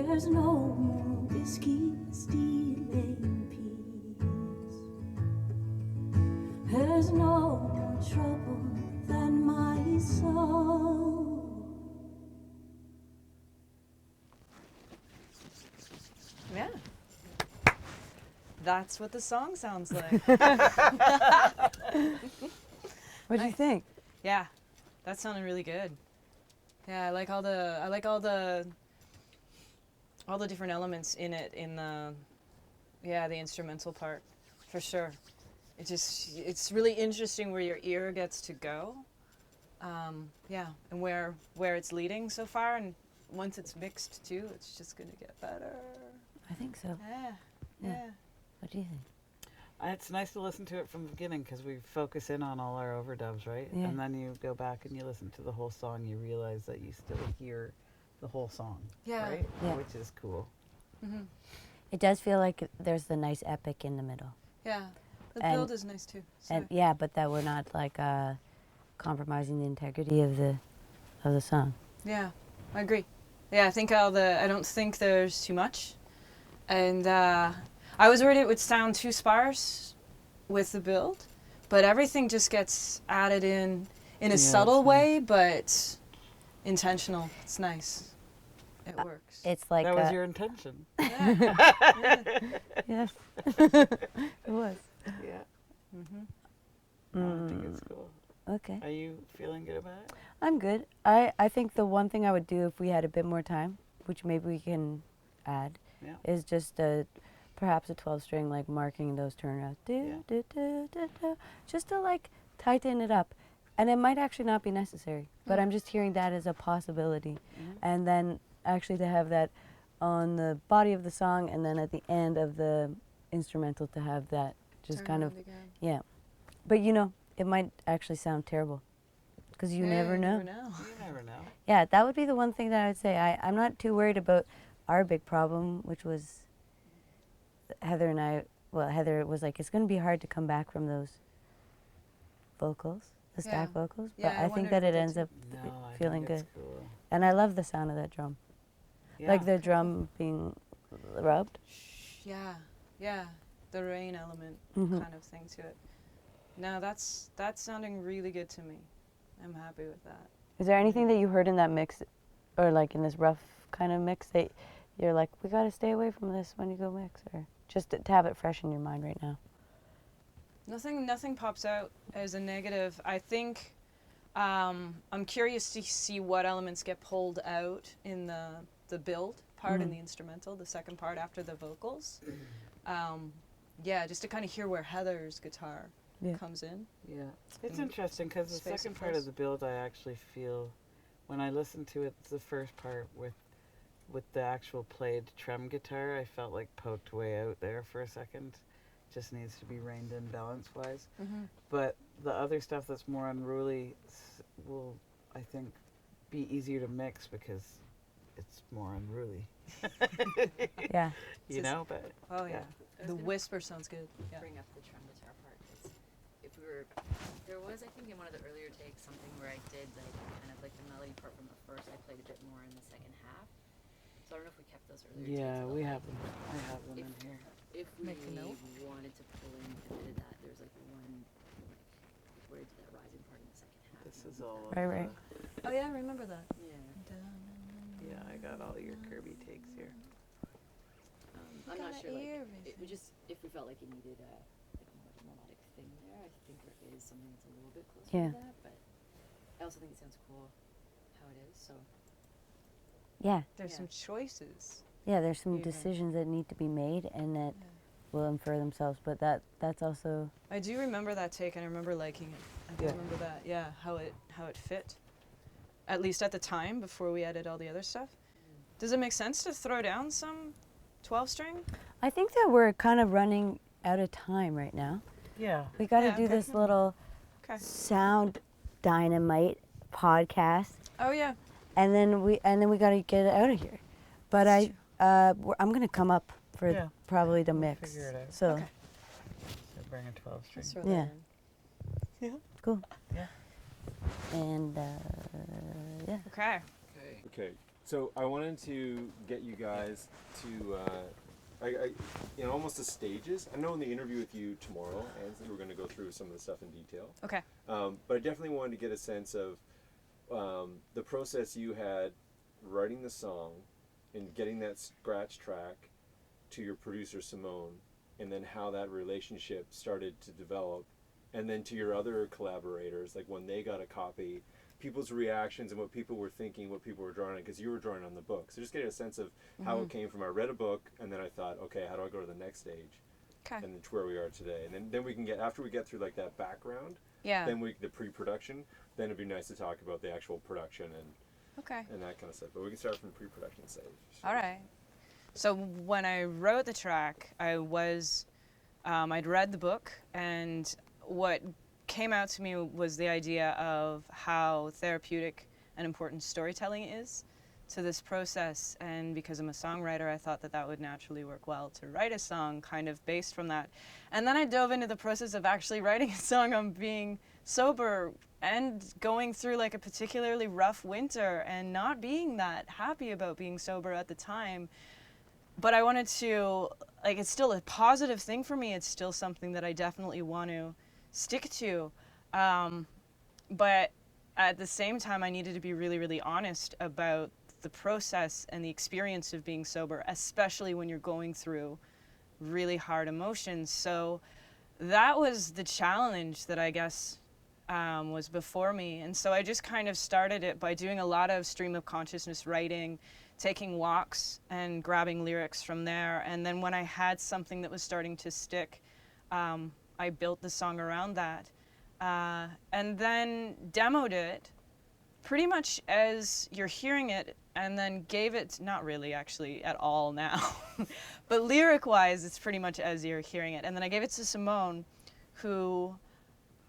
There's no more whiskey stealing peace. There's no more trouble than my soul. Yeah. That's what the song sounds like. What do you think? Yeah, that sounded really good. Yeah, I like all the different elements in it, in the instrumental part, for sure. It's really interesting where your ear gets to go. And where it's leading so far, and once it's mixed too, it's just gonna get better. I think so. Yeah. What do you think? It's nice to listen to it from the beginning because we focus in on all our overdubs, right? Yeah. And then you go back and you listen to the whole song, you realize that you still hear the whole song, right? Yeah. Which is cool. Mm-hmm. It does feel like there's the nice epic in the middle. Yeah, the And- build is nice too. And yeah, but that we're not like compromising the integrity of the song. Yeah, I agree. Yeah, I don't think there's too much. And I was worried it would sound too sparse with the build, but everything just gets added in a subtle way, but intentional. It's nice. It works. It's like That was your intention. yes, it was. Yeah. Mm-hmm. I think it's cool. Okay. Are you feeling good about it? I'm good. I think the one thing I would do if we had a bit more time, which maybe we can add, is just perhaps a 12-string, like marking those turnarounds. Just to like tighten it up. And it might actually not be necessary, but I'm just hearing that as a possibility. And then actually to have that on the body of the song, and then at the end of the instrumental to have that just Turn kind of, around again. yeah. But you know, it might actually sound terrible, because you never know. You never know. Yeah, that would be the one thing that I would say. I'm not too worried about our big problem, which was Heather and I. Well, Heather was like, it's going to be hard to come back from those vocals, the stack vocals. But I think that it ends up feeling good. Cool. And I love the sound of that drum. Yeah. Like the drum being rubbed. Yeah, the rain element kind of thing to it. No, that's sounding really good to me. I'm happy with that. Is there anything that you heard in that mix, or like in this rough kind of mix, that you're like, we got to stay away from this when you go mix, or just to have it fresh in your mind right now? Nothing pops out as a negative. I think I'm curious to see what elements get pulled out in the build part in the instrumental, the second part after the vocals. Just to kind of hear where Heather's guitar comes in. Yeah, it's interesting because the second part of the build, I actually feel, when I listened to it, the first part with the actual played trem guitar, I felt like poked way out there for a second. Just needs to be reined in balance-wise. But the other stuff that's more unruly will, I think, be easier to mix because it's more unruly. Yeah. You know, but The whisper sounds good. Yeah. Bring up the trem guitar part. There was, I think, in one of the earlier takes, something where I did like kind of like the melody part from the first. I played a bit more in the second half. So I don't know if we kept those earlier takes. yeah, we have them. I have them in here. If we Make a note. wanted to pull in a bit of that, there's like one where I did that rising part in the second half. This is all Right. Oh yeah, I remember that. Yeah, I got all your Kirby takes here. I'm not sure. Like, we just if we felt like it needed a more melodic thing there, I think there is something that's a little bit closer to that. But I also think it sounds cool how it is. So Yeah. There's some choices. Yeah, there's some decisions that need to be made and that will infer themselves, but that's also... I do remember that take, and I remember liking it. I do remember that, how it fit. At least at the time, before we added all the other stuff. Does it make sense to throw down some 12-string? I think that we're kind of running out of time right now. Yeah. We got to do this little sound dynamite podcast. Oh yeah. And then we got to get out of here. But I'm going to come up for probably the mix. Figure it out. So So bring a 12-string. yeah. Yeah. Cool. Yeah. And yeah. Okay. Okay, So I wanted to get you guys to, almost the stages. I know in the interview with you tomorrow, Ansley, we're going to go through some of the stuff in detail. Okay. But I definitely wanted to get a sense of the process you had writing the song and getting that scratch track to your producer Simone, and then how that relationship started to develop, and then to your other collaborators, like when they got a copy, people's reactions and what people were thinking, what people were drawing on, because you were drawing on the book. So just getting a sense of how it came from. I read a book, and then I thought, okay, how do I go to the next stage? Okay. And it's where we are today. And then we can get, after we get through like that background, then the pre-production, then it'd be nice to talk about the actual production and that kind of stuff. But we can start from the pre-production stage. All right. So when I wrote the track, I'd read the book, and what came out to me was the idea of how therapeutic and important storytelling is to this process. And because I'm a songwriter, I thought that that would naturally work well to write a song kind of based from that. And then I dove into the process of actually writing a song on being sober and going through like a particularly rough winter and not being that happy about being sober at the time. But I wanted to, like, it's still a positive thing for me. It's still something that I definitely want to stick to. But at the same time, I needed to be really, really honest about the process and the experience of being sober, especially when you're going through really hard emotions. So that was the challenge that I guess was before me. And so I just kind of started it by doing a lot of stream of consciousness writing, taking walks and grabbing lyrics from there. And then when I had something that was starting to stick, I built the song around that. And then demoed it pretty much as you're hearing it, and then gave it, not really actually at all now, but lyric-wise, it's pretty much as you're hearing it. And then I gave it to Simone, who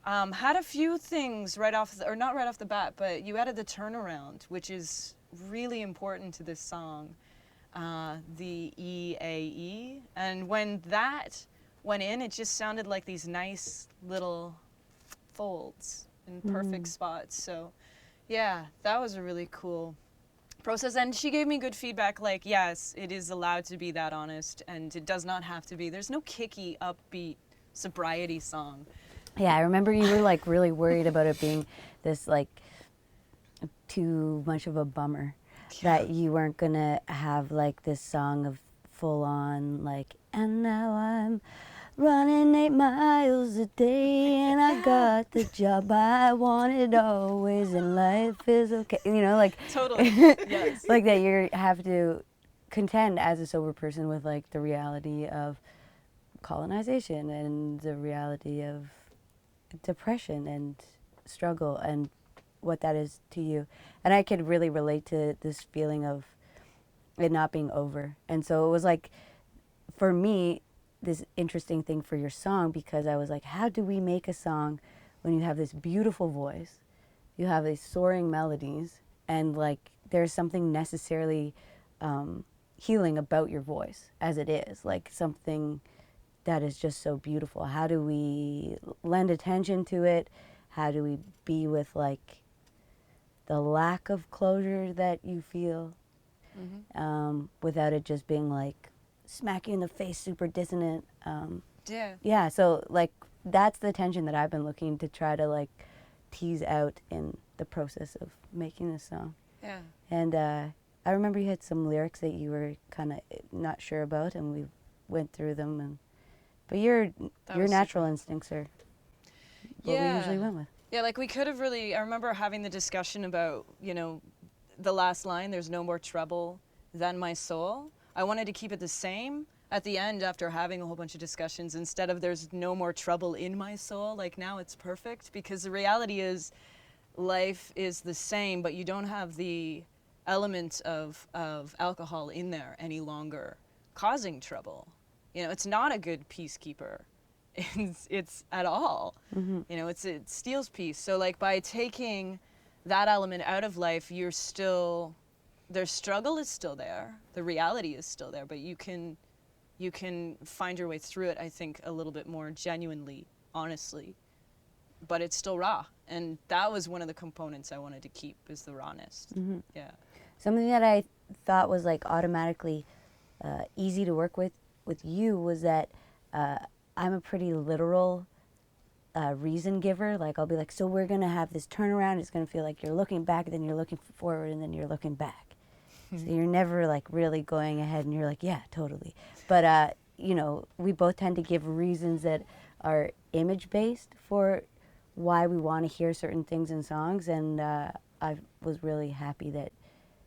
had a few things right off, or not right off the bat, but you added the turnaround, which is really important to this song, the E-A-E. And when that went in, it just sounded like these nice little folds in perfect spots. So yeah, that was a really cool process. And she gave me good feedback, like, yes, it is allowed to be that honest, and it does not have to be. There's no kicky, upbeat sobriety song. Yeah, I remember you were like really worried about it being this like too much of a bummer, that you weren't gonna have like this song of full on like, and now I'm running 8 miles a day and I got the job I wanted always and life is okay. You know, like Totally. Yes. like that you have to contend as a sober person with like the reality of colonization and the reality of depression and struggle and what that is to you. And I could really relate to this feeling of it not being over. And so it was like, for me, this interesting thing for your song, because I was like, how do we make a song when you have this beautiful voice, you have these soaring melodies, and like there's something necessarily healing about your voice as it is, like something that is just so beautiful. How do we lend attention to it? How do we be with like the lack of closure that you feel without it just being like smack you in the face, super dissonant. Yeah, so like that's the tension that I've been looking to try to like tease out in the process of making this song. Yeah. And I remember you had some lyrics that you were kind of not sure about, and we went through them. And but your natural instincts are what we usually went with. Yeah, like we could have really, I remember having the discussion about, you know, the last line, there's no more trouble than my soul. I wanted to keep it the same at the end after having a whole bunch of discussions, instead of there's no more trouble in my soul, like now it's perfect, because the reality is life is the same, but you don't have the element of alcohol in there any longer causing trouble. You know, it's not a good peacekeeper. It's at all. You know, it steals peace. So like by taking that element out of life, you're still, their struggle is still there, the reality is still there, but you can find your way through it, I think, a little bit more genuinely, honestly, but it's still raw. And that was one of the components I wanted to keep, is the rawness. Yeah. Something that I thought was like automatically easy to work with you was that I'm a pretty literal reason giver. Like I'll be like, so we're gonna have this turnaround. It's gonna feel like you're looking back, then you're looking forward, and then you're looking back. So you're never like really going ahead, and you're like, yeah, totally. But you know, we both tend to give reasons that are image based for why we want to hear certain things in songs, and I was really happy that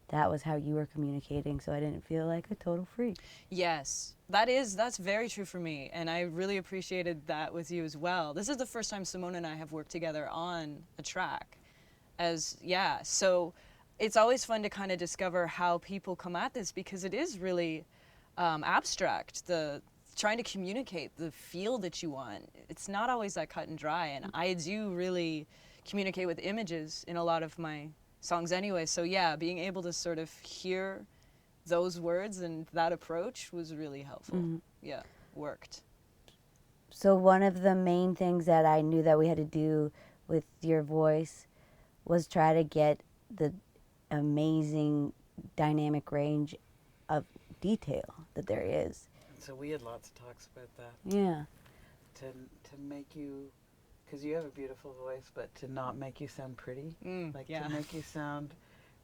that was how you were communicating, so I didn't feel like a total freak. Yes, that's very true for me, and I really appreciated that with you as well. This is the first time Simone and I have worked together on a track, so it's always fun to kind of discover how people come at this, because it is really abstract, the trying to communicate the feel that you want. It's not always that cut and dry, and I do really communicate with images in a lot of my songs anyway, so yeah, being able to sort of hear those words and that approach was really helpful. Yeah, worked. So one of the main things that I knew that we had to do with your voice was try to get the amazing dynamic range of detail that there is. So we had lots of talks about that. Yeah. To make you, because you have a beautiful voice, but to not make you sound pretty. To make you sound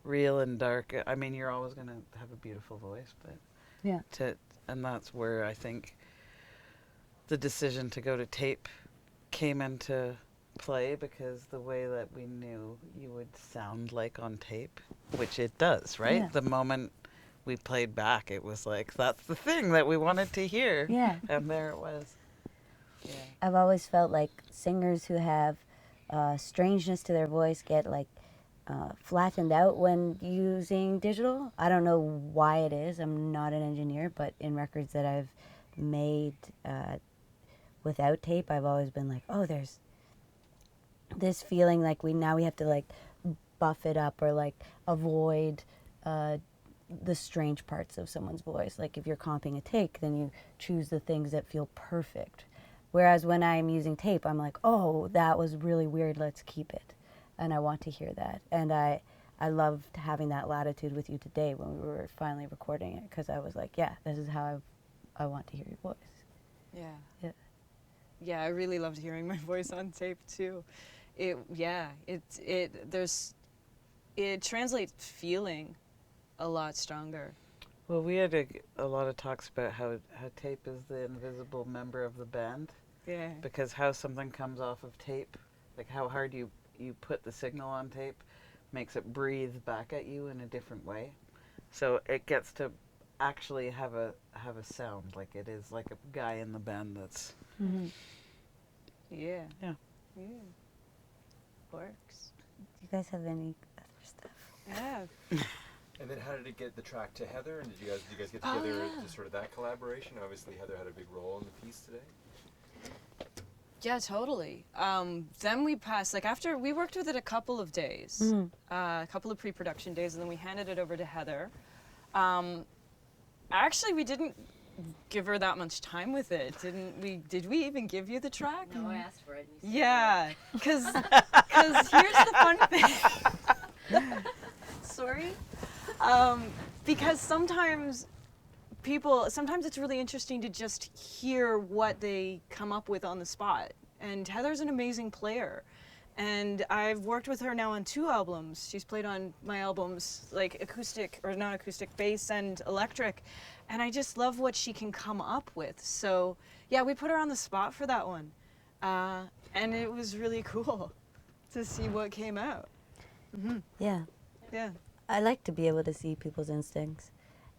real and dark. I mean, you're always going to have a beautiful voice, but yeah. And that's where I think the decision to go to tape came into play, because the way that we knew you would sound like on tape, which it does, right? Yeah. The moment we played back, it was like, that's the thing that we wanted to hear. Yeah. And there it was. Yeah. I've always felt like singers who have strangeness to their voice get like flattened out when using digital. I don't know why it is. I'm not an engineer, but in records that I've made without tape, I've always been like, oh, there's this feeling like we have to like buff it up or like avoid the strange parts of someone's voice. Like if you're comping a take, then you choose the things that feel perfect. Whereas when I'm using tape, I'm like, oh, that was really weird, let's keep it. And I want to hear that. And I loved having that latitude with you today when we were finally recording it, because I was like, yeah, this is how I want to hear your voice. Yeah. Yeah. Yeah, I really loved hearing my voice on tape too. It translates feeling a lot stronger. Well, we had a lot of talks about how tape is the invisible member of the band. Yeah. Because how something comes off of tape, like how hard you put the signal on tape, makes it breathe back at you in a different way. So it gets to actually have a sound, like it is like a guy in the band that's... Mm-hmm. Yeah. Yeah. Yeah. Works. Do you guys have any other stuff? Yeah. And then how did it get the track to Heather? And did you guys get together to sort of that collaboration? Obviously Heather had a big role in the piece today. Yeah, totally. Then we passed, like after, we worked with it a couple of days, a couple of pre-production days, and then we handed it over to Heather. Actually, we didn't give her that much time with it, didn't we? Did we even give you the track? No, I asked for it. And you said Yeah, because here's the fun thing. Sorry. Because sometimes it's really interesting to just hear what they come up with on the spot. And Heather's an amazing player. And I've worked with her now on 2 albums. She's played on my albums, like acoustic, or non-acoustic, bass and electric. And I just love what she can come up with. So yeah, we put her on the spot for that one. And it was really cool to see what came out. Mm-hmm. Yeah. Yeah. I like to be able to see people's instincts.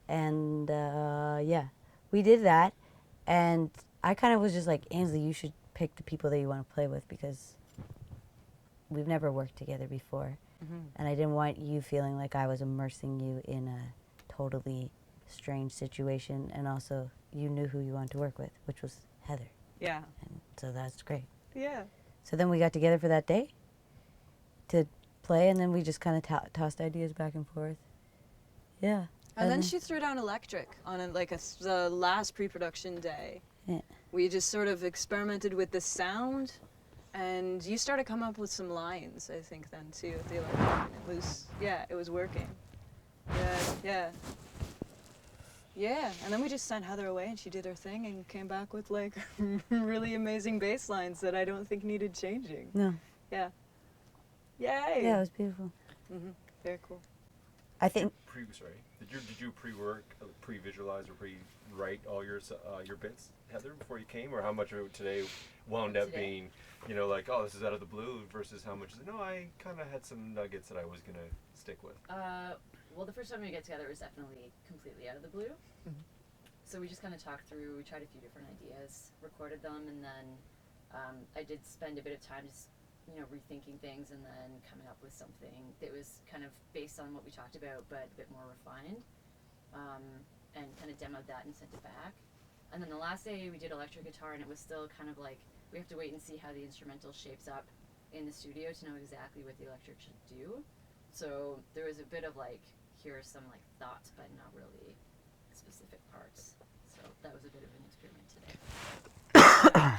And yeah, we did that. And I kind of was just like, Ansley, you should pick the people that you want to play with, because we've never worked together before. Mm-hmm. And I didn't want you feeling like I was immersing you in a totally strange situation. And also, you knew who you wanted to work with, which was Heather. Yeah. And so that's great. Yeah. So then we got together for that day to play, and then we just kind of tossed ideas back and forth. Yeah. And then she threw down electric on the last pre-production day. Yeah. We just sort of experimented with the sound, and you started coming up with some lines, I think, then too, at the electric. It was working. Yeah. Yeah. Yeah, and then we just sent Heather away and she did her thing and came back with like really amazing bass lines that I don't think needed changing. No. Yeah. Yay! Yeah, it was beautiful. Very cool. I think. Did you pre-work, pre-visualize, or pre-write all your bits, Heather, before you came, or how much of it today wound up being, you know, like, oh, this is out of the blue, versus how much is no, I kind of had some nuggets that I was gonna stick with. Well, the first time we get together was definitely completely out of the blue. So we just kind of talked through. We tried a few different ideas, recorded them, and then I did spend a bit of time just, you know, rethinking things and then coming up with something that was kind of based on what we talked about, but a bit more refined, and kind of demoed that and sent it back. And then the last day we did electric guitar, and it was still kind of like, we have to wait and see how the instrumental shapes up in the studio to know exactly what the electric should do. So there was a bit of like, here are some like thoughts, but not really specific parts. So that was a bit of an experiment today.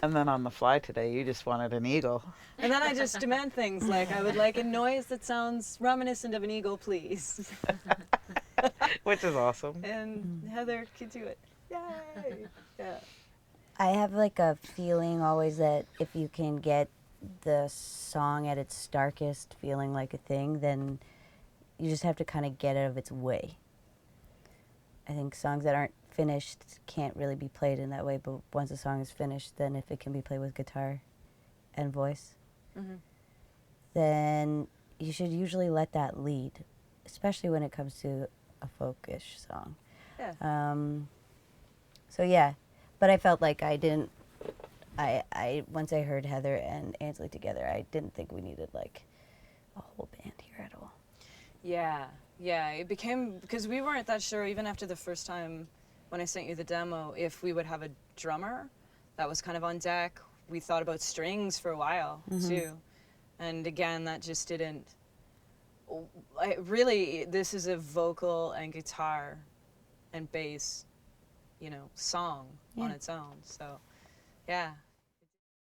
And then on the fly today, you just wanted an eagle. And then I just demand things like, I would like a noise that sounds reminiscent of an eagle, please. Which is awesome. And Heather could do it. Yay! Yeah. I have like a feeling always that if you can get the song at its starkest feeling like a thing, then you just have to kind of get out of its way. I think songs that aren't finished can't really be played in that way, but once a song is finished, then if it can be played with guitar and voice, then you should usually let that lead, especially when it comes to a folkish song. Yeah. So yeah, but I felt like I didn't, I once I heard Heather and Ansley together, I didn't think we needed like a whole band here at all. Yeah, it became, because we weren't that sure even after the first time when I sent you the demo if we would have a drummer that was kind of on deck. We thought about strings for a while too, and again that just didn't. Really, this is a vocal and guitar and bass, you know, song on its own. So, yeah,